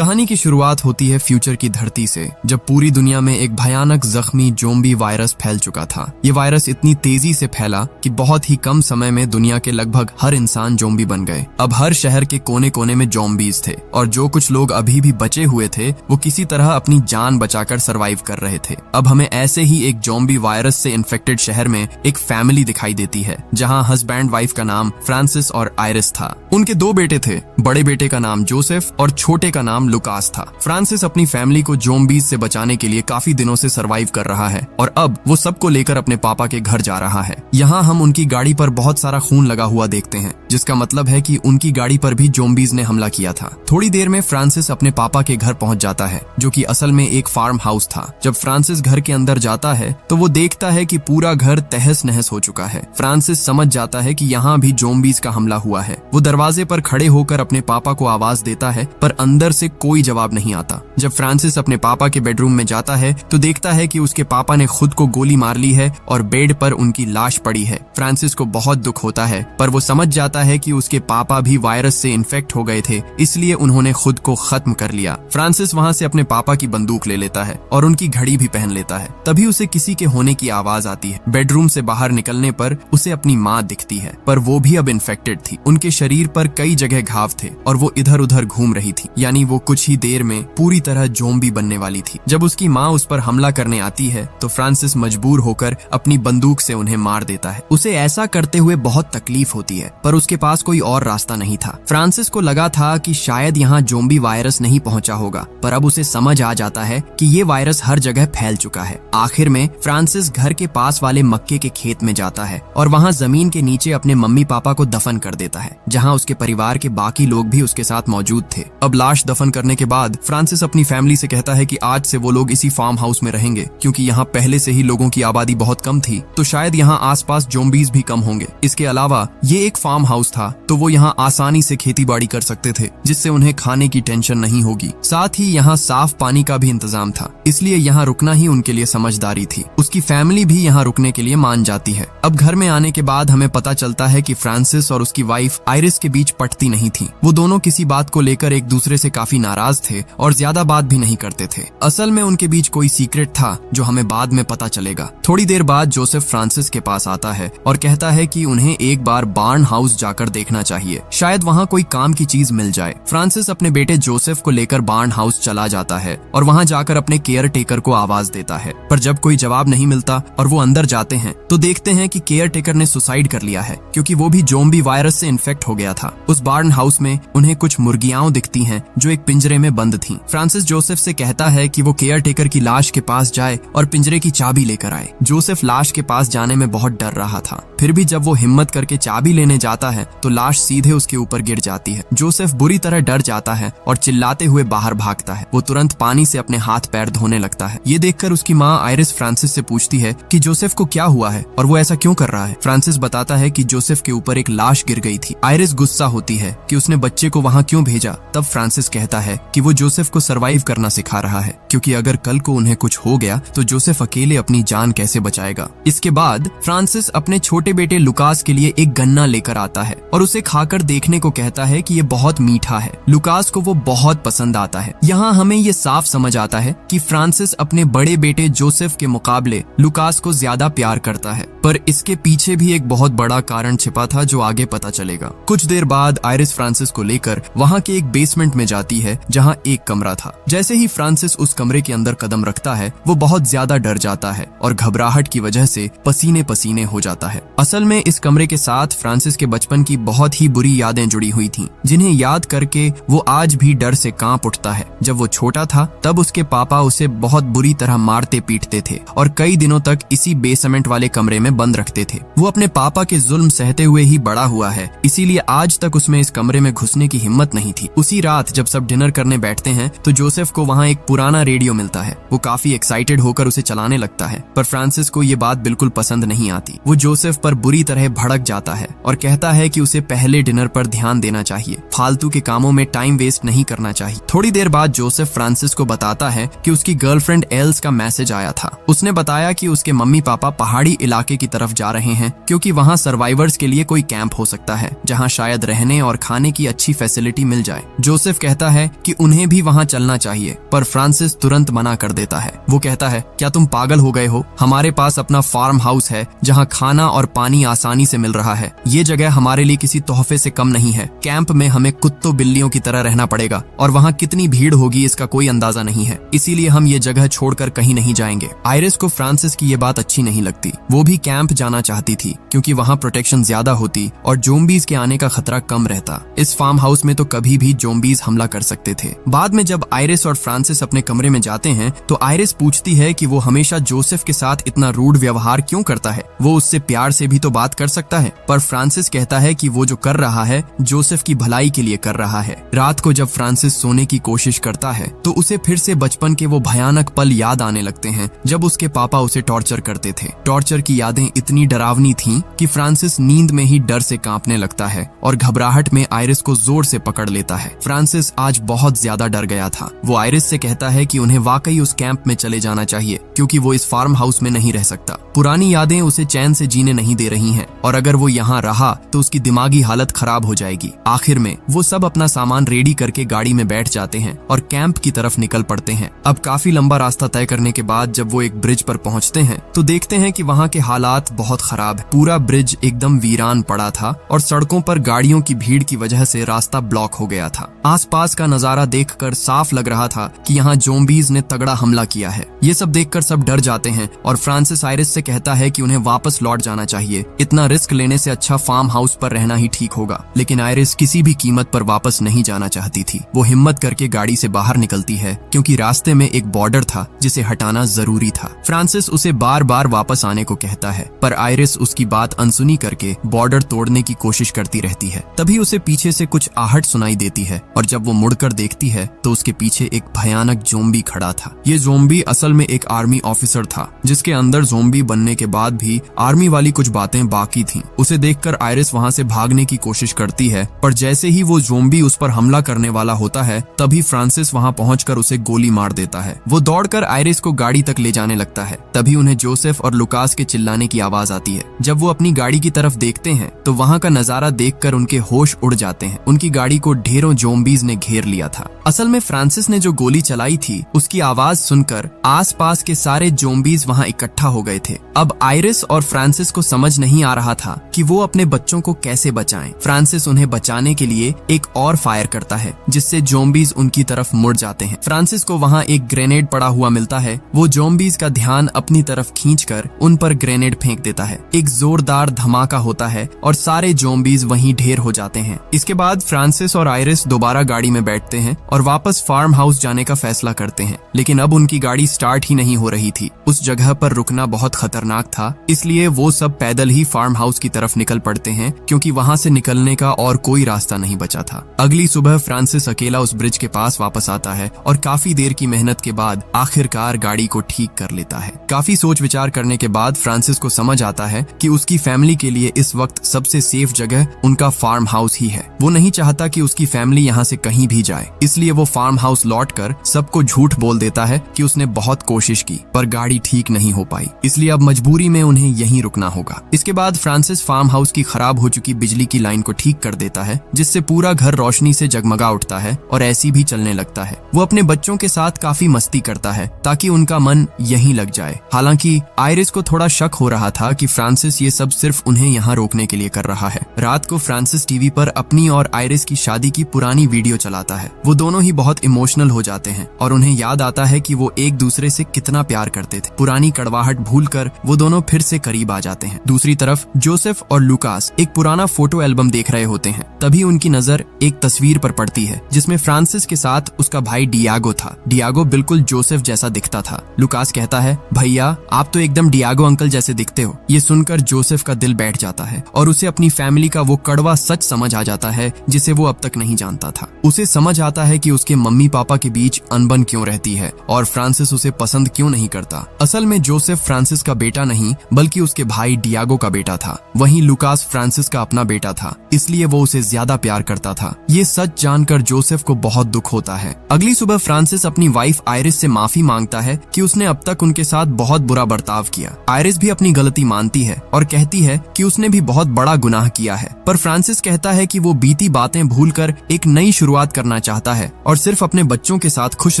कहानी की शुरुआत होती है फ्यूचर की धरती से, जब पूरी दुनिया में एक भयानक जख्मी ज़ोंबी वायरस फैल चुका था। ये वायरस इतनी तेजी से फैला कि बहुत ही कम समय में दुनिया के लगभग हर इंसान ज़ोंबी बन गए। अब हर शहर के कोने कोने में ज़ोंबीज थे और जो कुछ लोग अभी भी बचे हुए थे वो किसी तरह अपनी जान बचाकर सरवाइव कर रहे थे। अब हमें ऐसे ही एक ज़ोंबी वायरस से इन्फेक्टेड शहर में एक फैमिली दिखाई देती है, जहाँ हस्बैंड वाइफ का नाम फ्रांसिस और आयरिस था। उनके 2 बेटे थे, बड़े बेटे का नाम जोसेफ और छोटे का नाम लुकास था। फ्रांसिस अपनी फैमिली को ज़ोंबीज से बचाने के लिए काफी दिनों से सरवाइव कर रहा है और अब वो सबको लेकर अपने पापा के घर जा रहा है। यहाँ हम उनकी गाड़ी पर बहुत सारा खून लगा हुआ देखते हैं, जिसका मतलब है कि उनकी गाड़ी पर भी ज़ोंबीज ने हमला किया था। थोड़ी देर में फ्रांसिस अपने पापा के घर पहुंच जाता है, जो कि असल में एक फार्म हाउस था। जब फ्रांसिस घर के अंदर जाता है तो वो देखता है कि पूरा घर तहस नहस हो चुका है। फ्रांसिस समझ जाता है कि यहाँ भी ज़ोंबीज का हमला हुआ है। वो दरवाजे पर खड़े होकर अपने पापा को आवाज देता है, पर अंदर से कोई जवाब नहीं आता। जब फ्रांसिस अपने पापा के बेडरूम में जाता है तो देखता है कि उसके पापा ने खुद को गोली मार ली है और बेड पर उनकी लाश पड़ी है। फ्रांसिस को बहुत दुख होता है, पर वो समझ जाता है कि उसके पापा भी वायरस से इन्फेक्ट हो गए थे, इसलिए उन्होंने खुद को खत्म कर लिया। फ्रांसिस वहाँ से अपने पापा की बंदूक ले लेता है और उनकी घड़ी भी पहन लेता है। तभी उसे किसी के होने की आवाज आती है। बेडरूम से बाहर निकलने पर उसे अपनी माँ दिखती है, पर वो भी अब इन्फेक्टेड थी। उनके शरीर पर कई जगह घाव थे और वो इधर उधर घूम रही थी, यानी वो कुछ ही देर में पूरी तरह ज़ोंबी बनने वाली थी। जब उसकी माँ उस पर हमला करने आती है तो फ्रांसिस मजबूर होकर अपनी बंदूक से उन्हें मार देता है। उसे ऐसा करते हुए बहुत तकलीफ होती है, पर उसके पास कोई और रास्ता नहीं था। फ्रांसिस को लगा था कि शायद यहाँ ज़ोंबी वायरस नहीं पहुंचा होगा, पर अब उसे समझ आ जाता है कि ये वायरस हर जगह फैल चुका है। आखिर में फ्रांसिस घर के पास वाले मक्के के खेत में जाता है और वहाँ जमीन के नीचे अपने मम्मी पापा को दफन कर देता है, जहाँ उसके परिवार के बाकी लोग भी उसके साथ मौजूद थे। अब लाश दफन करने के बाद फ्रांसिस अपनी फैमिली से कहता है कि आज से वो लोग इसी फार्म हाउस में रहेंगे, क्योंकि यहाँ पहले से ही लोगों की आबादी बहुत कम थी, तो शायद यहाँ आसपास ज़ोंबीज भी कम होंगे। इसके अलावा ये एक फार्म हाउस था, तो वो यहाँ आसानी से खेती बाड़ी कर सकते थे, जिससे उन्हें खाने की टेंशन नहीं होगी। साथ ही यहाँ साफ पानी का भी इंतजाम था, इसलिए यहाँ रुकना ही उनके लिए समझदारी थी। उसकी फैमिली भी यहाँ रुकने के लिए मान जाती है। अब घर में आने के बाद हमें पता चलता है कि फ्रांसिस और उसकी वाइफ आयरिस के बीच पटती नहीं थी। वो दोनों किसी बात को लेकर एक दूसरे से काफी नाराज थे और ज्यादा बात भी नहीं करते थे। असल में उनके बीच कोई सीक्रेट था जो हमें बाद में पता चलेगा। थोड़ी देर बाद जोसेफ फ्रांसिस के पास आता है और कहता है कि उन्हें एक बार बार्न हाउस जाकर देखना चाहिए, शायद वहाँ कोई काम की चीज मिल जाए। फ्रांसिस अपने बेटे जोसेफ को लेकर बार्न हाउस चला जाता है और वहाँ जाकर अपने केयर टेकर को आवाज देता है, पर जब कोई जवाब नहीं मिलता और वो अंदर जाते हैं तो देखते हैं कि केयर टेकर ने सुसाइड कर लिया है, क्योंकि वो भी ज़ोंबी वायरस से इन्फेक्ट हो गया था। उस बार्न हाउस में उन्हें कुछ मुर्गियां दिखती हैं जो एक पिंजरे में बंद थीं। फ्रांसिस जोसेफ से कहता है कि वो केयर टेकर की लाश के पास जाए और पिंजरे की चाबी लेकर आए। जोसेफ लाश के पास जाने में बहुत डर रहा था, फिर भी जब वो हिम्मत करके चाबी लेने जाता है तो लाश सीधे उसके ऊपर गिर जाती है। जोसेफ बुरी तरह डर जाता है और चिल्लाते हुए बाहर भागता है। वो तुरंत पानी से अपने हाथ पैर धोने लगता है। ये देखकर उसकी माँ आयरिस फ्रांसिस से पूछती है कि जोसेफ को क्या हुआ है और वो ऐसा क्यों कर रहा है। फ्रांसिस बताता है कि जोसेफ के ऊपर एक लाश गिर गई थी। आयरिस गुस्सा होती है कि उसने बच्चे को वहाँ क्यों भेजा। तब फ्रांसिस कहता है कि वो जोसेफ को सरवाइव करना सिखा रहा है, क्योंकि अगर कल को उन्हें कुछ हो गया तो जोसेफ अकेले अपनी जान कैसे बचाएगा। इसके बाद फ्रांसिस अपने छोटे बेटे लुकास के लिए एक गन्ना लेकर आता है और उसे खाकर देखने को कहता है कि ये बहुत मीठा है। लुकास को वो बहुत पसंद आता है। यहाँ हमें ये साफ समझ आता है कि फ्रांसिस अपने बड़े बेटे जोसेफ के मुकाबले लुकास को ज्यादा प्यार करता है, पर इसके पीछे भी एक बहुत बड़ा कारण छिपा था जो आगे पता चलेगा। कुछ देर बाद आयरिस फ्रांसिस को लेकर वहाँ के एक बेसमेंट में जाती है, जहाँ एक कमरा था। जैसे ही फ्रांसिस उस कमरे के अंदर कदम रखता है वो बहुत ज्यादा डर जाता है और घबराहट की वजह से पसीने पसीने हो जाता है। असल में इस कमरे के साथ फ्रांसिस के बचपन की बहुत ही बुरी यादें जुड़ी हुई थीं, जिन्हें याद करके वो आज भी डर से कांप उठता है। जब वो छोटा था तब उसके पापा उसे बहुत बुरी तरह मारते पीटते थे और कई दिनों तक इसी बेसमेंट वाले कमरे में बंद रखते थे। वो अपने पापा के जुल्म सहते हुए ही बड़ा हुआ है, इसीलिए आज तक उसमें इस कमरे में घुसने की हिम्मत नहीं थी। उसी रात जब सब डिनर करने बैठते हैं तो जोसेफ को वहाँ एक पुराना रेडियो मिलता है। वो काफी एक्साइटेड होकर उसे चलाने लगता है, पर फ्रांसिस को ये बात बिल्कुल पसंद नहीं आती। वो जोसेफ पर बुरी तरह भड़क जाता है और कहता है कि उसे पहले डिनर पर ध्यान देना चाहिए, फालतू के कामों में टाइम वेस्ट नहीं करना चाहिए। थोड़ी देर बाद जोसेफ फ्रांसिस को बताता है कि उसकी गर्लफ्रेंड एल्स का मैसेज आया था। उसने बताया कि उसके मम्मी पापा पहाड़ी इलाके की तरफ जा रहे हैं, क्योंकि वहाँ सर्वाइवर्स के लिए कोई कैंप हो सकता है, जहाँ शायद रहने और खाने की अच्छी फैसिलिटी मिल जाए। जोसेफ कहता है कि उन्हें भी वहाँ चलना चाहिए, पर फ्रांसिस तुरंत मना कर देता है। वो कहता है, क्या तुम पागल हो गए हो? हमारे पास अपना फार्म हाउस है जहाँ खाना और पानी आसानी से मिल रहा है। ये जगह हमारे लिए किसी तोहफे से कम नहीं है। कैंप में हमें कुत्तों बिल्लियों की तरह रहना पड़ेगा और वहाँ कितनी भीड़ होगी इसका कोई अंदाजा नहीं है, इसीलिए हम ये जगह छोड़कर कहीं नहीं जाएंगे। आयरिस को फ्रांसिस की ये बात अच्छी नहीं लगती। वो भी कैंप जाना चाहती थी क्योंकि वहाँ प्रोटेक्शन ज्यादा होती और ज़ॉम्बीज के आने का खतरा कम रहता। इस फार्म हाउस में तो कभी भी ज़ॉम्बीज हमला कर सकते थे। बाद में जब आयरिस और फ्रांसिस अपने कमरे में जाते हैं तो आयरिस पूछती है कि वो हमेशा जोसेफ के साथ इतना रूड व्यवहार क्यों करता है, वो उससे प्यार से भी तो बात कर सकता है। पर फ्रांसिस कहता है कि वो जो कर रहा है जोसेफ की भलाई के लिए कर रहा है। रात को जब फ्रांसिस सोने की कोशिश करता है तो उसे फिर से बचपन के वो भयानक पल याद आने लगते हैं जब उसके पापा उसे टॉर्चर करते थे। टॉर्चर की यादें इतनी डरावनी थीं कि फ्रांसिस नींद में ही डर से कांपने लगता है और घबराहट में आयरिस को जोर से पकड़ लेता है। फ्रांसिस आज बहुत ज्यादा डर गया था। वो आयरिस से कहता है कि उन्हें वाकई उस कैंप में चले जाना चाहिए क्योंकि वो इस फार्म हाउस में नहीं रह सकता। पुरानी यादें उसे चैन से जीने नहीं दे रही हैं और अगर वो यहाँ रहा तो उसकी दिमागी हालत खराब हो जाएगी। आखिर में वो सब अपना सामान रेडी करके गाड़ी में बैठ जाते हैं और कैंप की तरफ निकल पड़ते हैं। अब काफी लंबा रास्ता तय करने के बाद जब वो एक ब्रिज पर पहुंचते हैं तो देखते हैं कि वहाँ के हालात बहुत खराब है। पूरा ब्रिज एकदम वीरान पड़ा था और सड़कों पर गाड़ियों की भीड़ की वजह से रास्ता ब्लॉक हो गया था। आसपास का नजारा देखकर साफ लग रहा था कि यहाँ ज़ॉम्बीज ने तगड़ा हमला किया है। ये सब देखकर सब डर जाते हैं और फ्रांसिस आयरिस से कहता है कि उन्हें वापस लौट जाना चाहिए। इतना रिस्क लेने से अच्छा फार्म हाउस पर रहना ही ठीक होगा। लेकिन आयरिस किसी भी कीमत पर वापस नहीं जाना चाहती थी। वो हिम्मत करके गाड़ी से बाहर निकलती है क्योंकि रास्ते में एक बॉर्डर था जिसे हटाना जरूरी था। फ्रांसिस उसे बार बार वापस आने को कहता है पर आयरिस उसकी बात अनसुनी करके बॉर्डर तोड़ने की कोशिश करती रहती है। तभी उसे पीछे से कुछ आहट सुनाई देती है और जब वो मुड़कर देखती है तो उसके पीछे एक भयानक ज़ॉम्बी खड़ा था। ये ज़ॉम्बी असल में एक आर्मी ऑफिसर था जिसके अंदर ज़ॉम्बी बनने के बाद भी आर्मी वाली कुछ बातें बाकी थीं। उसे देखकर आयरिस वहाँ से भागने की कोशिश करती है पर जैसे ही वो ज़ॉम्बी उस पर हमला करने वाला होता है तभी फ्रांसिस वहाँ पहुंचकर उसे गोली मार देता है। वो दौड़कर आयरिस को गाड़ी तक ले जाने लगता है। तभी उन्हें जोसेफ और लुकास के चिल्लाने की आवाज आती है। जब वो अपनी गाड़ी की तरफ देखते हैं तो वहाँ का नजारा देखकर उनके होश उड़ जाते हैं। उनकी गाड़ी को ढेरों ज़ॉम्बीज ने घेर लिया था। असल में फ्रांसिस ने जो गोली चलाई थी उसकी आवाज सुनकर आसपास के सारे ज़ॉम्बीज वहाँ इकट्ठा हो गए थे। अब आयरिस और फ्रांसिस को समझ नहीं आ रहा था कि वो अपने बच्चों को कैसे बचाएं। फ्रांसिस उन्हें बचाने के लिए एक और फायर करता है जिससे ज़ॉम्बीज उनकी तरफ मुड़ जाते हैं। फ्रांसिस को वहाँ एक ग्रेनेड पड़ा हुआ मिलता है। वो ज़ॉम्बीज का ध्यान अपनी तरफ खींचकर उन पर ग्रेनेड फेंक देता है। एक जोरदार धमाका होता है और सारे ज़ॉम्बीज वहीं ढेर हो जाते हैं। इसके बाद फ्रांसिस और आयरिस दोबारा गाड़ी में बैठते हैं और वापस फार्म हाउस जाने का फैसला करते हैं। लेकिन अब उनकी गाड़ी स्टार्ट ही नहीं हो रही थी। उस जगह पर रुकना बहुत खतरनाक था, इसलिए वो सब पैदल ही फार्म हाउस की तरफ निकल पड़ते हैं क्योंकि वहाँ से निकलने का और कोई रास्ता नहीं बचा था। अगली सुबह फ्रांसिस अकेला उस ब्रिज के पास वापस आता है और काफी देर की मेहनत के बाद आखिरकार गाड़ी को ठीक कर लेता है। काफी सोच विचार करने के बाद फ्रांसिस को समझ आता है कि उसकी फैमिली के लिए इस वक्त सबसे सेफ जगह उनका फार्म हाउस ही है। वो नहीं चाहता कि उसकी फैमिली यहाँ से कहीं भी जाए, इसलिए वो फार्म हाउस लौटकर सबको झूठ बोल देता है कि उसने बहुत कोशिश की पर गाड़ी ठीक नहीं हो पाई, इसलिए अब मजबूरी में उन्हें यहीं रुकना होगा। इसके बाद फ्रांसिस फार्म हाउस की खराब हो चुकी बिजली की लाइन को ठीक कर देता है जिससे पूरा घर रोशनी से जगमगा उठता है और ऐसी भी चलने लगता है। वो अपने बच्चों के साथ काफी मस्ती करता है ताकि उनका मन यहीं लग जाए। हालांकि आयरिस को थोड़ा शक हो रहा था कि फ्रांसिस ये सब सिर्फ उन्हें यहाँ रोकने के लिए कर रहा है। रात को फ्रांसिस टीवी पर अपनी और आयरिस की शादी की पुरानी वीडियो चलाता है। वो दोनों ही बहुत इमोशनल हो जाते हैं और उन्हें याद आता है कि वो एक दूसरे से कितना प्यार करते थे। पुरानी कड़वाहट भूलकर वो दोनों फिर से करीब आ जाते हैं। दूसरी तरफ जोसेफ और लुकास एक पुराना फोटो एल्बम देख रहे होते हैं। तभी उनकी नजर एक तस्वीर पर पड़ती है जिसमें फ्रांसिस के साथ उसका भाई डियागो था। डियागो बिल्कुल जोसेफ जैसा दिखता था। लुकास कहता है, भैया आप तो एकदम डियागो अंकल जैसे दिखते हो। ये सुनकर जोसेफ का दिल बैठ जाता है और उसे अपनी फैमिली का वो कड़वा सच समझ आ जाता है जिसे वो अब तक नहीं जानता था। उसे समझ आता है कि उसके मम्मी पापा के बीच अनबन क्यों रहती है और फ्रांसिस उसे पसंद क्यों नहीं करता। असल में जोसेफ फ्रांसिस का बेटा नहीं बल्कि उसके भाई डियागो का बेटा था। वहीं लुकास फ्रांसिस का अपना बेटा था, इसलिए वो उसे ज्यादा प्यार करता था। ये सच जानकर जोसेफ को बहुत दुख होता है। अगली सुबह फ्रांसिस अपनी वाइफ आयरिस से माफी मांगता है कि उसने अब तक उनके साथ बहुत बुरा बर्ताव किया। आयरिस भी अपनी गलती मानती है और कहती है कि उसने भी बहुत बड़ा गुनाह किया है, पर फ्रांसिस कहता है कि वो बीती बातें भूलकर एक नई शुरुआत करना करना चाहता है और सिर्फ अपने बच्चों के साथ खुश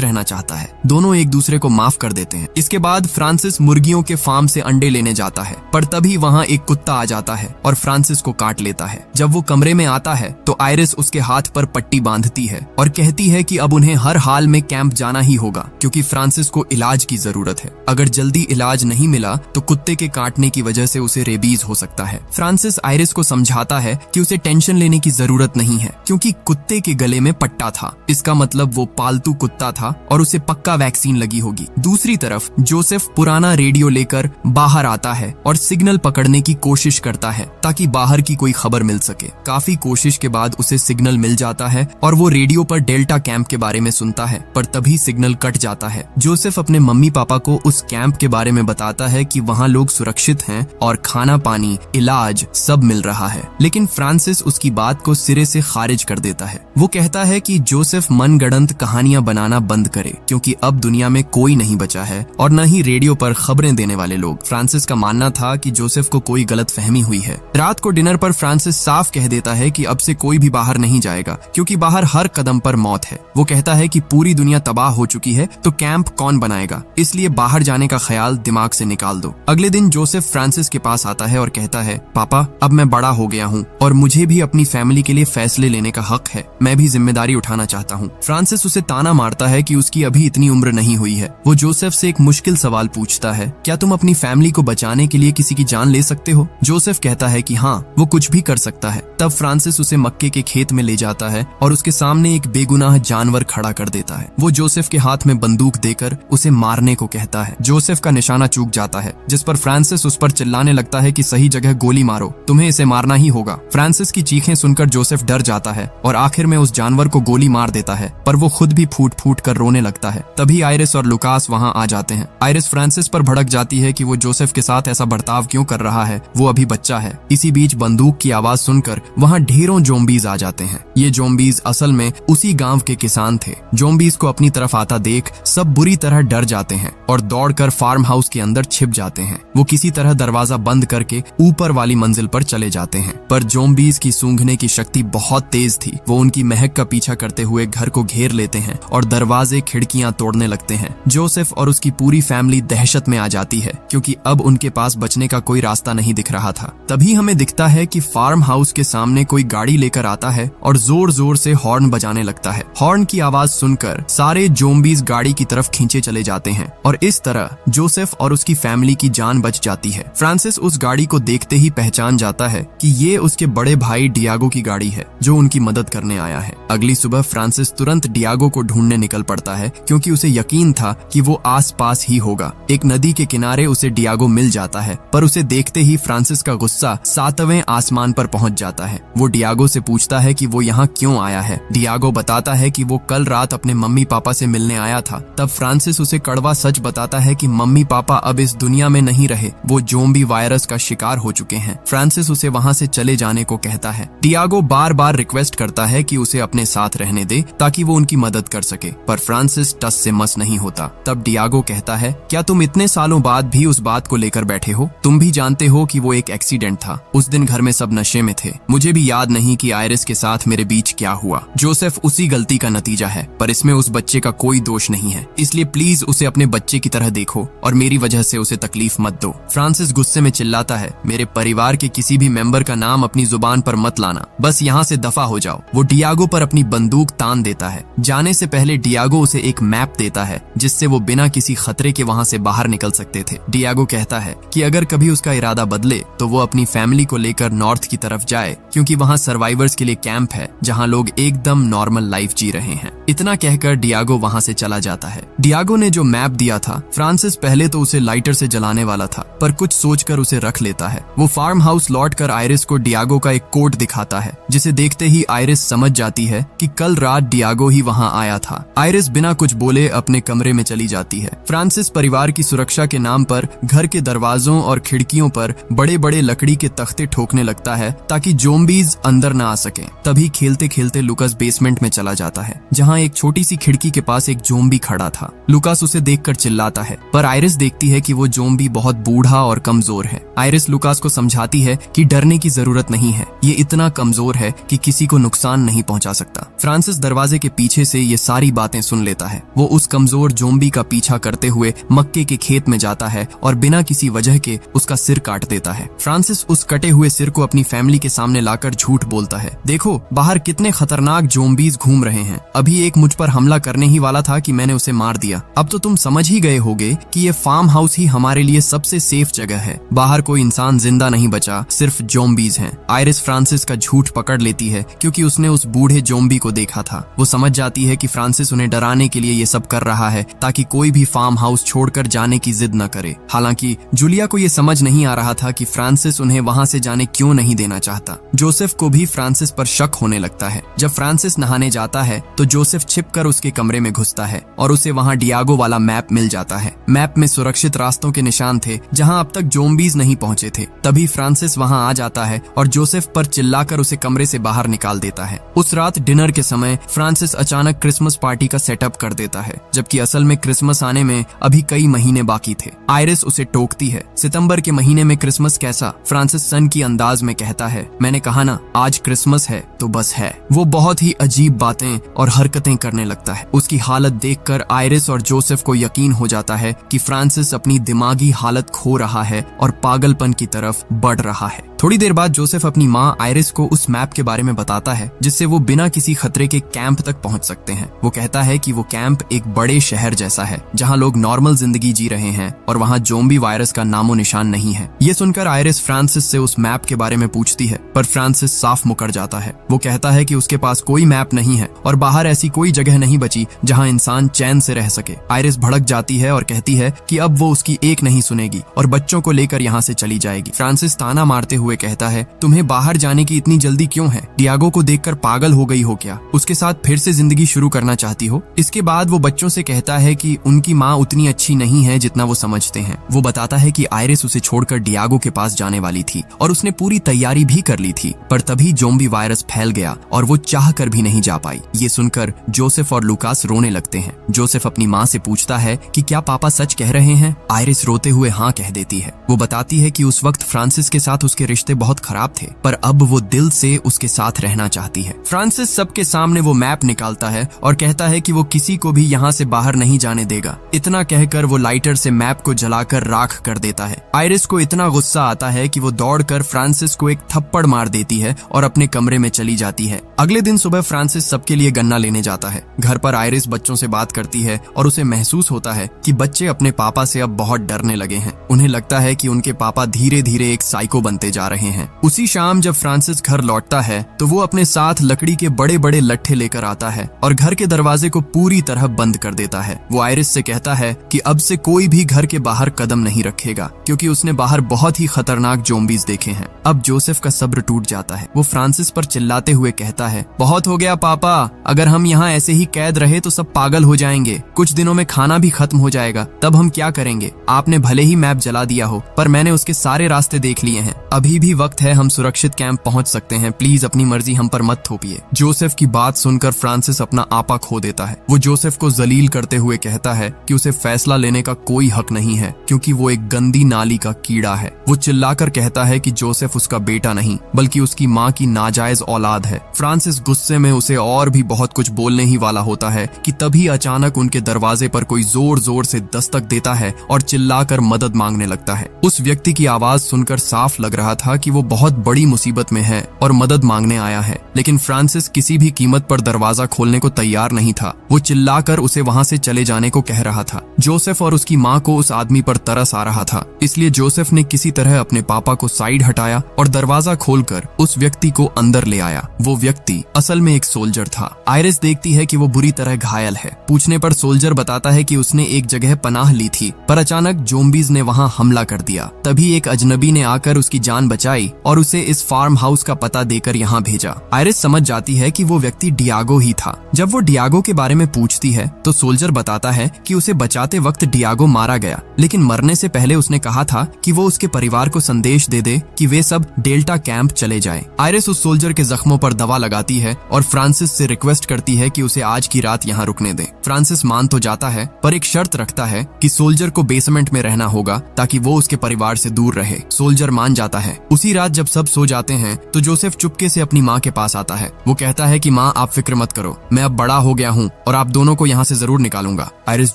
रहना चाहता है। दोनों एक दूसरे को माफ कर देते हैं। इसके बाद फ्रांसिस मुर्गियों के फार्म से अंडे लेने जाता है, पर तभी वहाँ एक कुत्ता आ जाता है और फ्रांसिस को काट लेता है। जब वो कमरे में आता है तो आयरिस उसके हाथ पर पट्टी बांधती है और कहती है कि अब उन्हें हर हाल में कैंप जाना ही होगा क्योंकि फ्रांसिस को इलाज की जरूरत है। अगर जल्दी इलाज नहीं मिला तो कुत्ते के काटने की वजह से उसे रेबीज हो सकता है। फ्रांसिस आयरिस को समझाता है कि उसे टेंशन लेने की जरूरत नहीं है क्योंकि कुत्ते के गले में पट्टा था, इसका मतलब वो पालतू कुत्ता था और उसे पक्का वैक्सीन लगी होगी। दूसरी तरफ जोसेफ पुराना रेडियो लेकर बाहर आता है और सिग्नल पकड़ने की कोशिश करता है ताकि बाहर की कोई खबर मिल सके। काफी कोशिश के बाद उसे सिग्नल मिल जाता है और वो रेडियो पर डेल्टा कैंप के बारे में सुनता है, पर तभी सिग्नल कट जाता है। जोसेफ अपने मम्मी पापा को उस कैंप के बारे में बताता है कि वहाँ लोग सुरक्षित हैं और खाना पानी इलाज सब मिल रहा है, लेकिन फ्रांसिस उसकी बात को सिरे से खारिज कर देता है। वो कहता है कि जोसेफ मनगढ़ंत कहानियां बनाना बंद करे क्योंकि अब दुनिया में कोई नहीं बचा है और न ही रेडियो पर खबरें देने वाले लोग। फ्रांसिस का मानना था कि जोसेफ को कोई गलत फहमी हुई है। रात को डिनर पर फ्रांसिस साफ कह देता है कि अब से कोई भी बाहर नहीं जाएगा क्योंकि बाहर हर कदम पर मौत है। वो कहता है कि पूरी दुनिया तबाह हो चुकी है तो कैंप कौन बनाएगा, इसलिए बाहर जाने का ख्याल दिमाग से निकाल दो। अगले दिन जोसेफ फ्रांसिस के पास आता है और कहता है, पापा अब मैं बड़ा हो गया हूँ और मुझे भी अपनी फैमिली के लिए फैसले लेने का हक है, मैं भी जिम्मेदारी उठाना चाहता हूँ। फ्रांसिस उसे ताना मारता है कि उसकी अभी इतनी उम्र नहीं हुई है। वो जोसेफ से एक मुश्किल सवाल पूछता है, क्या तुम अपनी फैमिली को बचाने के लिए किसी की जान ले सकते हो? जोसेफ कहता है कि हाँ, वो कुछ भी कर सकता है। तब फ्रांसिस उसे मक्के के खेत में ले जाता है और उसके सामने एक बेगुनाह जानवर खड़ा कर देता है। वो जोसेफ के हाथ में बंदूक देकर उसे मारने को कहता है। जोसेफ का निशाना चूक जाता है, जिस पर फ्रांसिस उस पर चिल्लाने लगता है कि सही जगह गोली मारो, तुम्हें इसे मारना ही होगा। फ्रांसिस की चीखें सुनकर जोसेफ डर जाता है और आखिर में उस जानवर को गोली मार देता है, पर वो खुद भी फूट फूट कर रोने लगता है। तभी आयरिस और लुकास वहाँ आ जाते हैं। आयरिस फ्रांसिस पर भड़क जाती है कि वो जोसेफ के साथ ऐसा बर्ताव क्यों कर रहा है, वो अभी बच्चा है। इसी बीच बंदूक की आवाज सुनकर वहाँ ढेरों ज़ॉम्बीज आ जाते हैं। ये ज़ॉम्बीज असल में उसी गांव के किसान थे। ज़ॉम्बीज को अपनी तरफ आता देख सब बुरी तरह डर जाते हैं और दौड़कर फार्म हाउस के अंदर छिप जाते हैं। वो किसी तरह दरवाजा बंद करके ऊपर वाली मंजिल पर चले जाते हैं, पर ज़ॉम्बीज की सूंघने की शक्ति बहुत तेज थी। वो उनकी महक का पीछा करते हुए घर को घेर लेते हैं और दरवाजे खिड़कियां तोड़ने लगते हैं। जोसेफ और उसकी पूरी फैमिली दहशत में आ जाती है क्योंकि अब उनके पास बचने का कोई रास्ता नहीं दिख रहा था। तभी हमें दिखता है कि फार्म हाउस के सामने कोई गाड़ी लेकर आता है और जोर जोर से हॉर्न बजाने लगता है। हॉर्न की आवाज सुनकर सारे ज़ॉम्बीज गाड़ी की तरफ खींचे चले जाते हैं और इस तरह जोसेफ और उसकी फैमिली की जान बच जाती है। फ्रांसिस उस गाड़ी को देखते ही पहचान जाता है कि ये उसके बड़े भाई डियागो की गाड़ी है जो उनकी मदद करने आया है। अगली सुबह फ्रांसिस तुरंत डियागो को ढूंढने निकल पड़ता है क्योंकि उसे यकीन था कि वो आसपास ही होगा। एक नदी के किनारे उसे डियागो मिल जाता है, पर उसे देखते ही फ्रांसिस का गुस्सा 7वें आसमान पर पहुंच जाता है। वो डियागो से पूछता है कि वो यहाँ क्यों आया है। डियागो बताता है कि वो कल रात अपने मम्मी पापा से मिलने आया था। तब फ्रांसिस उसे कड़वा सच बताता है कि मम्मी पापा अब इस दुनिया में नहीं रहे, वो ज़ॉम्बी वायरस का शिकार हो चुके हैं। फ्रांसिस उसे वहाँ से चले जाने को कहता है। डियागो बार बार रिक्वेस्ट करता है कि उसे अपने साथ रहने दे ताकि वो उनकी मदद कर सके, पर फ्रांसिस टस से मस नहीं होता। तब डियागो कहता है, क्या तुम इतने सालों बाद भी उस बात को लेकर बैठे हो? तुम भी जानते हो कि वो एक एक्सीडेंट था। उस दिन घर में सब नशे में थे। मुझे भी याद नहीं कि आयरिस के साथ मेरे बीच क्या हुआ। जोसेफ उसी गलती का नतीजा है, पर इसमें उस बच्चे का कोई दोष नहीं है, इसलिए प्लीज उसे अपने बच्चे की तरह देखो और मेरी वजह से उसे तकलीफ मत दो। फ्रांसिस गुस्से में चिल्लाता है, मेरे परिवार के किसी भी मेंबर का नाम अपनी जुबान पर मत लाना, बस यहाँ से दफा हो जाओ। वो डियागो पर अपनी बंदूक तान देता है। जाने से पहले डियागो उसे एक मैप देता है जिससे वो बिना किसी खतरे के वहाँ से बाहर निकल सकते थे। डियागो कहता है कि अगर कभी उसका इरादा बदले तो वो अपनी फैमिली को लेकर नॉर्थ की तरफ जाए क्योंकि वहाँ सर्वाइवर्स के लिए कैंप है जहाँ लोग एकदम नॉर्मल लाइफ जी रहे हैं। इतना कहकर डियागो वहाँ से चला जाता है। डियागो ने जो मैप दिया था, फ्रांसिस पहले तो उसे लाइटर से जलाने वाला था, पर कुछ सोचकर उसे रख लेता है। वो फार्म हाउस लौटकर आयरिस को डियागो का एक कोट दिखाता है, जिसे देखते ही आयरिस समझ जाती है कि कल रात डियागो ही वहाँ आया था। आयरिस बिना कुछ बोले अपने कमरे में चली जाती है। फ्रांसिस परिवार की सुरक्षा के नाम पर घर के दरवाजों और खिड़कियों पर बड़े बड़े लकड़ी के तख्ते ठोकने लगता है ताकि ज़ॉम्बीज अंदर न आ सके। तभी खेलते खेलते लुकास बेसमेंट में चला जाता है जहाँ एक छोटी सी खिड़की के पास एक ज़ॉम्बी खड़ा था। लुकास उसे देखकर चिल्लाता है, पर आयरिस देखती है कि वो ज़ॉम्बी बहुत बूढ़ा और कमजोर है। आयरिस लुकास को समझाती है कि डरने की जरूरत नहीं है, ये इतना कमजोर है कि किसी को नुकसान नहीं पहुंचा सकता। फ्रांसिस दरवाजे के पीछे से ये सारी बातें सुन लेता है। वो उस कमजोर जोम्बी का पीछा करते हुए मक्के के खेत में जाता है और बिना किसी वजह के उसका सिर काट देता है। फ्रांसिस उस कटे हुए सिर को अपनी फैमिली के सामने लाकर झूठ बोलता है, देखो बाहर कितने खतरनाक जोम्बीज घूम रहे हैं, अभी एक मुझ पर हमला करने ही वाला था कि मैंने उसे मार दिया। अब तो तुम समझ ही गए होगे कि ये फार्म हाउस ही हमारे लिए सबसे सेफ जगह है, बाहर कोई इंसान जिंदा नहीं बचा, सिर्फ जोम्बीज हैं। आयरिस फ्रांसिस का झूठ पकड़ लेती है क्योंकि उसने उस बूढ़े जोम्बी को देखा था। वो समझ जाती है कि फ्रांसिस उन्हें डराने के लिए ये सब कर रहा है ताकि कोई भी फार्म हाउस छोड़कर जाने की जिद न करे। हालांकि जूलिया को ये समझ नहीं आ रहा था कि फ्रांसिस उन्हें वहां से जाने क्यों नहीं देना चाहता। जोसेफ को भी फ्रांसिस पर शक होने लगता है। जब फ्रांसिस नहाने जाता है तो जोसेफ छिपकर उसके कमरे में घुसता है और उसे वहां डियागो वाला मैप मिल जाता है। मैप में सुरक्षित रास्तों के निशान थे जहां अब तक जोम्बीज नहीं पहुंचे थे। तभी फ्रांसिस वहां आ जाता है और जोसेफ पर चिल्लाकर उसे कमरे से बाहर निकाल देता है। उस रात डिनर के समय फ्रांसिस अचानक क्रिसमस पार्टी का सेटअप कर देता है, जबकि असल में क्रिसमस आने में अभी कई महीने बाकी थे। आयरिस उसे टोकती है, सितंबर के महीने में क्रिसमस कैसा? फ्रांसिस सन की अंदाज में कहता है, मैंने कहा ना आज क्रिसमस है तो बस है। वो बहुत ही अजीब बातें और हरकतें करने लगता है। उसकी हालत देखकर आयरिस और जोसेफ को यकीन हो जाता है कि फ्रांसिस अपनी दिमागी हालत खो रहा है और पागलपन की तरफ बढ़ रहा है। थोड़ी देर बाद जोसेफ अपनी माँ आयरिस को उस मैप के बारे में बताता है जिससे वो बिना किसी खतरे के कैंप तक पहुंच सकते हैं। वो कहता है कि वो कैंप एक बड़े शहर जैसा है जहां लोग नॉर्मल जिंदगी जी रहे हैं और वहां जोम्बी वायरस का नामो निशान नहीं है। ये सुनकर आयरिस फ्रांसिस से उस मैप के बारे में पूछती है, पर फ्रांसिस साफ मुकर जाता है। वो कहता है कि उसके पास कोई मैप नहीं है और बाहर ऐसी कोई जगह नहीं बची जहां इंसान चैन से रह सके। आयरिस भड़क जाती है और कहती है कि अब वो उसकी एक नहीं सुनेगी और बच्चों को लेकर यहाँ से चली जाएगी। फ्रांसिस ताना मारते हुए कहता है, तुम्हें बाहर जाने की इतनी जल्दी क्यों है? डियागो को देखकर पागल हो गई हो क्या? उसके साथ फिर से जिंदगी शुरू करना चाहती हो? इसके बाद वो बच्चों से कहता है कि उनकी माँ उतनी अच्छी नहीं है जितना वो समझते हैं। वो बताता है कि आयरिस उसे छोड़कर डियागो के पास जाने वाली थी और उसने पूरी तैयारी भी कर ली थी, पर तभी जोम्बी वायरस फैल गया और वो चाह कर भी नहीं जा पाई। ये सुनकर जोसेफ और लुकास रोने लगते हैं। जोसेफ अपनी माँ से पूछता है कि क्या पापा सच कह रहे हैं? आयरिस रोते हुए हाँ कह देती है। वो बताती है कि उस वक्त फ्रांसिस के साथ उसके रिश्ते बहुत खराब थे, पर अब वो दिल से उसके साथ रहना चाहती है। फ्रांसिस सबके सामने वो मैप निकालता है और कहता है कि वो किसी को भी यहाँ से बाहर नहीं जाने देगा। इतना कहकर वो लाइटर से मैप को जलाकर राख कर देता है। आयरिस को इतना गुस्सा आता है कि वो दौड़कर फ्रांसिस को एक थप्पड़ मार देती है और अपने कमरे में चली जाती है। अगले दिन सुबह फ्रांसिस सबके लिए गन्ना लेने जाता है। घर पर आयरिस बच्चों से बात करती है और उसे महसूस होता है कि बच्चे अपने पापा से अब बहुत डरने लगे हैं। उन्हें लगता है कि उनके पापा धीरे धीरे एक साइको बनते जा रहे हैं। उसी शाम जब फ्रांसिस घर लौटता है तो वो अपने साथ लकड़ी के बड़े बड़े लट्ठे लेकर आता है और घर के दरवाजे को पूरी तरह बंद कर देता है। वो आयरिस से कहता है कि अब से कोई भी घर के बाहर कदम नहीं रखेगा क्योंकि उसने बाहर बहुत ही खतरनाक जोम्बीज देखे हैं। अब जोसेफ का सब्र टूट जाता है। वो फ्रांसिस पर चिल्लाते हुए कहता है, बहुत हो गया पापा, अगर हम यहाँ ऐसे ही कैद रहे तो सब पागल हो जाएंगे। कुछ दिनों में खाना भी खत्म हो जाएगा, तब हम क्या करेंगे? आपने भले ही मैप जला दिया हो, पर मैंने उसके सारे रास्ते देख लिए हैं। अभी भी वक्त है, हम सुरक्षित कैंप पहुंच सकते हैं। प्लीज अपनी मर्जी हम पर मत थोपिए। जोसेफ की बात सुनकर फ्रांसिस अपना आपा खो देता है। वो जोसेफ को जलील करते हुए कहता है कि उसे फैसला लेने का कोई हक नहीं है क्योंकि वो एक गंदी नाली का कीड़ा है। वो चिल्लाकर कहता है कि जोसेफ उसका बेटा नहीं बल्कि उसकी माँ की नाजायज औलाद है। फ्रांसिस गुस्से में उसे और भी बहुत कुछ बोलने ही वाला होता है कि तभी अचानक उनके दरवाजे पर कोई जोर जोर से दस्तक देता है और चिल्लाकर मदद मांगने लगता है। उस व्यक्ति की आवाज सुनकर साफ लग रहा था कि वो बहुत बड़ी मुसीबत में है और मदद मांगने आया है, लेकिन फ्रांसिस किसी भी कीमत पर दरवाजा खोलने को तैयार नहीं था। वो चिल्लाकर उसे वहां से चले जाने को कह रहा था। जोसेफ और उसकी माँ को उस आदमी पर तरस आ रहा था, इसलिए जोसेफ ने किसी तरह अपने पापा को साइड हटाया और दरवाजा खोलकर उस व्यक्ति को अंदर ले आया। वो व्यक्ति असल में एक सोल्जर था। आयरिस देखती है कि वो बुरी तरह घायल है। पूछने पर सोल्जर बताता है कि उसने एक जगह पनाह ली थी, पर अचानक जोम्बीज ने वहां हमला कर दिया। तभी एक अजनबी ने आकर उसकी जान बचाई और उसे इस फार्म हाउस का पता देकर यहाँ भेजा। आयरिस समझ जाती है कि वो व्यक्ति डियागो ही था। जब वो डियागो के बारे में पूछती है तो सोल्जर बताता है कि उसे बचाते वक्त डियागो मारा गया, लेकिन मरने से पहले उसने कहा था कि वो उसके परिवार को संदेश दे दे कि वे सब डेल्टा कैंप चले जाएं। आयरिस उस सोल्जर के जख्मों पर दवा लगाती है और फ्रांसिस से रिक्वेस्ट करती है कि उसे आज की रात यहाँ रुकने दे। फ्रांसिस मान तो जाता है, पर एक शर्त रखता है कि सोल्जर को बेसमेंट में रहना होगा ताकि वो उसके परिवार से दूर रहे। सोल्जर मान जाता है उसी रात जब सब सो जाते हैं तो जोसेफ चुपके से अपनी माँ के पास आता है। वो कहता है कि माँ, आप फिक्र मत करो, मैं अब बड़ा हो गया हूँ और आप दोनों को यहाँ से जरूर निकालूंगा। आयरिस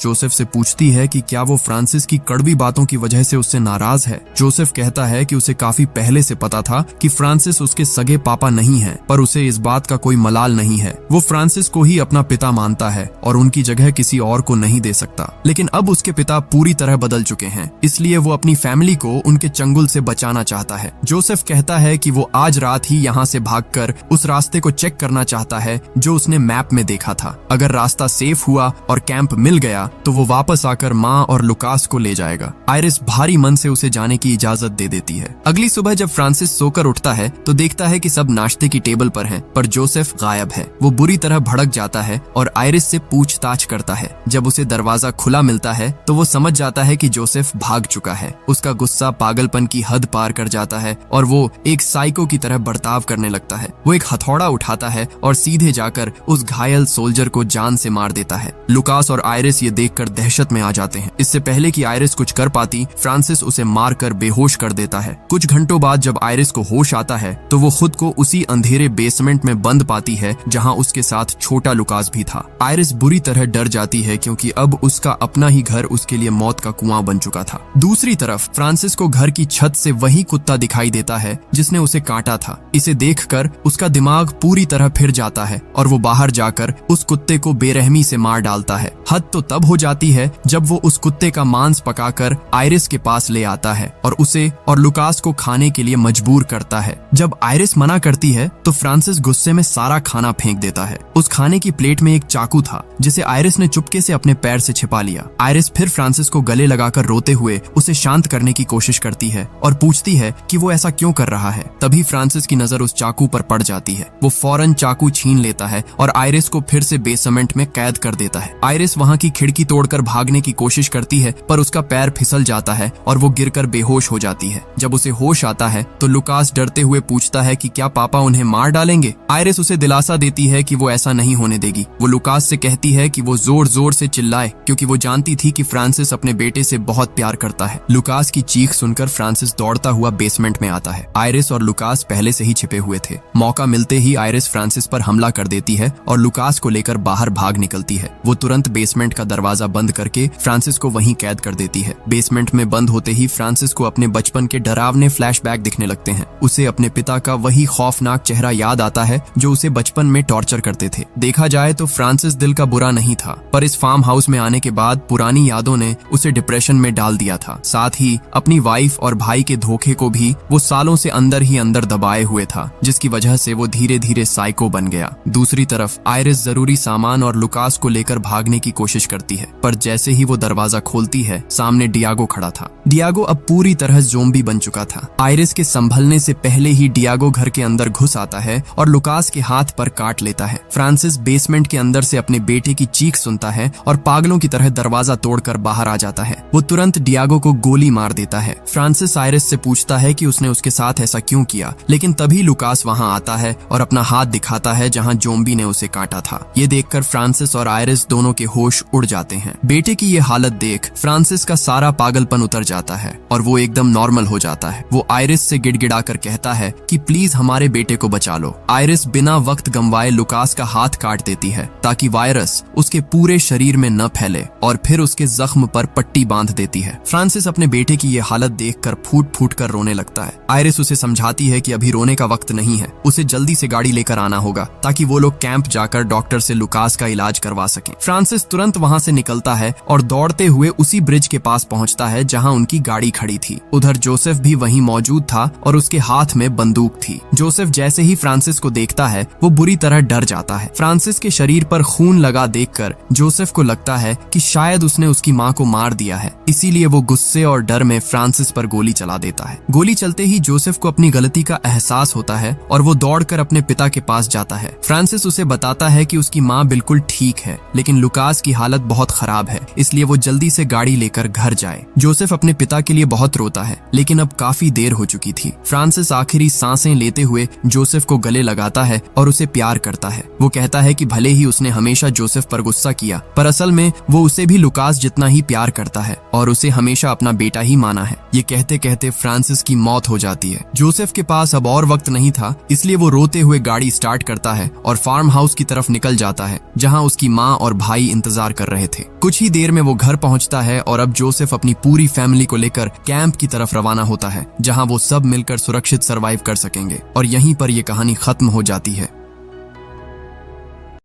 जोसेफ से पूछती है कि क्या वो फ्रांसिस की कड़वी बातों की वजह से उससे नाराज है। जोसेफ कहता है कि उसे काफी पहले से पता था कि फ्रांसिस उसके सगे पापा नहीं है, पर उसे इस बात का कोई मलाल नहीं है। वो फ्रांसिस को ही अपना पिता मानता है और उनकी जगह किसी और को नहीं दे सकता। लेकिन अब उसके पिता पूरी तरह बदल चुके हैं, इसलिए वो अपनी फैमिली को उनके चंगुल से बचाना चाहता है। जोसेफ कहता है कि वो आज रात ही यहाँ से भागकर उस रास्ते को चेक करना चाहता है जो उसने मैप में देखा था। अगर रास्ता सेफ हुआ और कैंप मिल गया तो वो वापस आकर माँ और लुकास को ले जाएगा। आयरिस भारी मन से उसे जाने की इजाजत दे देती है। अगली सुबह जब फ्रांसिस सोकर उठता है तो देखता है कि सब नाश्ते की टेबल पर हैं, पर जोसेफ गायब है। वो बुरी तरह भड़क जाता है और आयरिस से पूछताछ करता है। जब उसे दरवाजा खुला मिलता है तो वो समझ जाता है कि जोसेफ भाग चुका है। उसका गुस्सा पागलपन की हद पार कर जाता है और वो एक साइको की तरह बर्ताव करने लगता है। वो एक हथौड़ा उठाता है और सीधे जाकर उस घायल सोल्जर को जान से मार देता है। लुकास और आयरिस ये देखकर दहशत में आ जाते हैं। इससे पहले कि आयरिस कुछ कर पाती, फ्रांसिस उसे मारकर बेहोश कर देता है। कुछ घंटों बाद जब आयरिस को होश आता है तो वो खुद को उसी अंधेरे बेसमेंट में बंद पाती है जहां उसके साथ छोटा लुकास भी था। आयरिस बुरी तरह डर जाती है क्योंकि अब उसका अपना ही घर उसके लिए मौत का कुआं बन चुका था। दूसरी तरफ फ्रांसिस को घर की छत से वही कुत्ता दिखाई देता है जिसने उसे काटा था। इसे देखकर उसका दिमाग पूरी तरह फिर जाता है और वो बाहर जाकर उस कुत्ते को बेरहमी से मार डालता है। हद तो तब हो जाती है जब वो उस कुत्ते का मांस पकाकर आयरिस के पास ले आता है और उसे और लुकास को खाने के लिए मजबूर करता है। जब आयरिस मना करती है तो फ्रांसिस गुस्से में सारा खाना फेंक देता है। उस खाने की प्लेट में एक चाकू था जिसे आयरिस ने चुपके से अपने पैर से छिपा लिया। आयरिस फिर फ्रांसिस को गले लगाकर रोते हुए उसे शांत करने की कोशिश करती है और पूछती है कि वो ऐसा क्यों कर रहा है। तभी फ्रांसिस की नजर उस चाकू पर पड़ जाती है। वो फौरन चाकू छीन लेता है और आयरिस को फिर से बेसमेंट में कैद कर देता है। आयरिस वहां की खिड़की तोड़कर भागने की कोशिश करती है, पर उसका पैर फिसल जाता है और वो गिरकर बेहोश हो जाती है। जब उसे होश आता है तो लुकास डरते हुए पूछता है कि क्या पापा उन्हें मार डालेंगे। आयरिस उसे दिलासा देती है कि वो ऐसा नहीं होने देगी। वो लुकास से कहती है कि वो जोर जोर से चिल्लाए क्योंकि वो जानती थी कि फ्रांसिस अपने बेटे से बहुत प्यार करता है। लुकास की चीख सुनकर फ्रांसिस दौड़ता हुआ बेसमेंट में आता है। आयरिस और लुकास पहले से ही छिपे हुए थे। मौका मिलते ही आयरिस फ्रांसिस पर हमला कर देती है और लुकास को लेकर बाहर भाग निकलती है। वो तुरंत बेसमेंट का दरवाजा बंद करके फ्रांसिस को वहीं कैद कर देती है। बेसमेंट में बंद होते ही फ्रांसिस को अपने बचपन के डरावने फ्लैशबैक दिखने लगते हैं। उसे अपने पिता का वही खौफनाक चेहरा याद आता है जो उसे बचपन में टॉर्चर करते थे। देखा जाए तो फ्रांसिस दिल का बुरा नहीं था, पर इस फार्म हाउस में आने के बाद पुरानी यादों ने उसे डिप्रेशन में डाल दिया था। साथ ही अपनी वाइफ और भाई के धोखे को भी वो सालों से अंदर ही अंदर दबाए हुए था, जिसकी वजह से वो धीरे धीरे साइको बन गया। दूसरी तरफ आयरिस जरूरी सामान और लुकास को लेकर भागने की कोशिश करती है, पर जैसे ही वो दरवाजा खोलती है सामने डियागो खड़ा था। डियागो अब पूरी तरह ज़ोंबी बन चुका था। आयरिस के संभलने से पहले ही डियागो घर के अंदर घुस आता है और लुकास के हाथ पर काट लेता है। फ्रांसिस बेसमेंट के अंदर से अपने बेटे की चीख सुनता है और पागलों की तरह दरवाजा तोड़कर बाहर आ जाता है। वो तुरंत डियागो को गोली मार देता है। फ्रांसिस आयरिस से पूछता है कि उसने उसके साथ ऐसा क्यों किया, लेकिन तभी लुकास वहां आता है और अपना हाथ दिखाता है जहां ज़ोंबी ने उसे काटा था। ये देखकर फ्रांसिस और आयरिस दोनों के होश उड़ जाते हैं। बेटे की ये हालत देख फ्रांसिस का सारा पागलपन उतर जाता है और वो एकदम नॉर्मल हो जाता है। वो आयरिस से गिड़गिड़ाकर कहता है कि प्लीज हमारे बेटे को बचा लो। आयरिस बिना वक्त गंवाए लुकास का हाथ काट देती है ताकि वायरस उसके पूरे शरीर में न फैले और फिर उसके जख्म पर पट्टी बांध देती है। फ्रांसिस अपने बेटे की ये हालत देखकर फूट फूट कर रोने लगता है। आयरिस उसे समझाती है कि अभी रोने का वक्त नहीं है, उसे जल्दी से गाड़ी लेकर आना होगा ताकि वो लोग कैंप जाकर डॉक्टर से लुकास का इलाज करवा सकें। फ्रांसिस तुरंत वहां से निकलता है और दौड़ते हुए उसी ब्रिज के पास पहुंचता है जहां उनकी गाड़ी खड़ी थी। उधर जोसेफ भी वहीं मौजूद था और उसके हाथ में बंदूक थी। जोसेफ जैसे ही फ्रांसिस को देखता है वो बुरी तरह डर जाता है। फ्रांसिस के शरीर पर खून लगा देखकर जोसेफ को लगता है कि शायद उसने उसकी माँ को मार दिया है, इसीलिए वो गुस्से और डर में फ्रांसिस पर गोली चला देता है। गोली चलते ही जोसेफ को अपनी गलती का एहसास होता है और वो दौड़कर अपने पिता के पास जाता है। फ्रांसिस उसे बताता है कि उसकी माँ बिल्कुल ठीक है, लेकिन लुकास की हालत बहुत खराब है, इसलिए वो जल्दी से गाड़ी लेकर घर जाए। जोसेफ अपने पिता के लिए बहुत रोता है, लेकिन अब काफी देर हो चुकी थी। फ्रांसिस आखिरी सांसें लेते हुए जोसेफ को गले लगाता है और उसे प्यार करता है। वो कहता है कि भले ही उसने हमेशा जोसेफ पर गुस्सा किया, पर असल में वो उसे भी लुकास जितना ही प्यार करता है और उसे हमेशा अपना बेटा ही माना है। ये कहते कहते फ्रांसिस की मौत मौत हो जाती है। जोसेफ के पास अब और वक्त नहीं था, इसलिए वो रोते हुए गाड़ी स्टार्ट करता है और फार्म हाउस की तरफ निकल जाता है जहां उसकी माँ और भाई इंतजार कर रहे थे। कुछ ही देर में वो घर पहुंचता है और अब जोसेफ अपनी पूरी फैमिली को लेकर कैंप की तरफ रवाना होता है जहां वो सब मिलकर सुरक्षित सरवाइव कर सकेंगे। और यहीं पर ये कहानी खत्म हो जाती है।